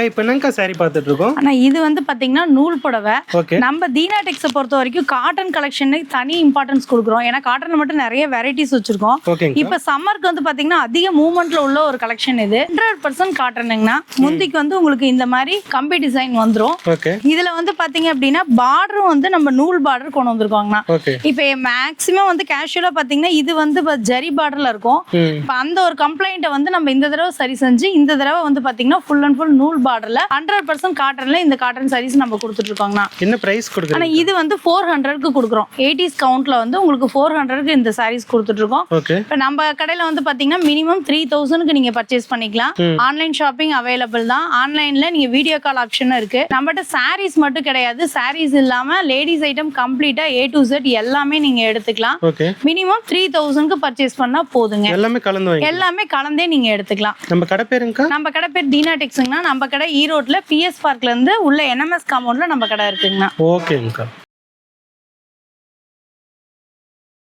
இப்போ என்னங்கக்கா saree பார்த்துட்டு இருக்கோம்? ஆனா இது வந்து பாத்தீங்கன்னா நூல் புடவை. ஓகே. நம்ம தீனா டெக்ஸை பொறுத்த வரைக்கும் காட்டன் கலெக்ஷனுக்கு தனி இம்பார்ட்டன்ஸ் கொடுக்குறோம். ஏன்னா காட்டன்ல மட்டும் நிறைய வெரைட்டிஸ் வச்சிருக்கோம். ஓகேங்க. இப்ப சம்மருக்கு வந்து பாத்தீங்கன்னா அதிக மூவ்மெண்ட்ல உள்ள ஒரு கலெக்ஷன் இது. 100% காட்டனுங்கண்ணா. முந்திக்கு வந்து உங்களுக்கு இந்த மாதிரி கம்பி டிசைன் வந்துரும். ஓகே. இதுல வந்து பாத்தீங்க அப்படின்னா பார்டரும் வந்து நம்ம நூல் பார்டர் கொண்டு வந்திருக்கோங்கண்ணா. ஓகே. இப்ப மேக்ஸிமம் வந்து கேஷுவலா பாத்தீங்கன்னா இது வந்து ஜரி பார்டர்ல இருக்கும். இப்ப அந்த ஒரு கம்ப்ளைண்ட்டை வந்து நம்ம இந்த தடவை சரி செஞ்சு இந்த தடவை வந்து பாத்தீங்கன்னா ஃபுல் அண்ட் ஃபுல் நூல் பார்டர்ல 100% காட்டன்ல இந்த காட்டன் சாரீஸ் நம்ம கொடுத்துட்டு இருக்கோங்கண்ணா. என்ன பிரைஸ் கொடுக்குறீங்க? ஆனா இது வந்து 400க்கு கொடுக்குறோம். 80s கவுண்ட்ல வந்து உங்களுக்கு 400க்கு இந்த சாரீஸ் கொடுத்துட்டு இருக்கோம். ஓகே. இப்ப நம்ம கடையில வந்து பாத்தீங்கன்னா மினிமம் 3000க்கு நீங்க பர்ச்சேஸ் பண்ணிக்கலாம். ஆன்லைன் ஷாப்பிங் அவைலபிள் தான். ஆன்லைன்ல நீங்க வீடியோ கால் ஆப்ஷனும் இருக்கு. நம்மகிட்ட சாரீஸ் மட்டும் கிடையாது, சாரீஸ் இல்லாம லேடிஸ் ஐட்டம் கம்ப்ளீட்டா A to Z எல்லாமே நீங்க எடுத்துக்கலாம். ஓகே. மினிமம் 3000க்கு பர்ச்சேஸ் பண்ணா போதுங்க. எல்லாமே கலந்து வாங்க. எல்லாமே கலந்தே நீங்க எடுத்துக்கலாம். நம்ம கடை பேருங்கக்கா? நம்ம கடை பேர் தீனா டெக்ஸ்ங்கண்ணா. நம்ம கடை ஈரோட்ல PS பார்க்ல இருந்து உள்ள NMS காம்பவுண்ட்ல நம்ம கடை இருக்குங்கண்ணா. ஓகேங்கக்கா.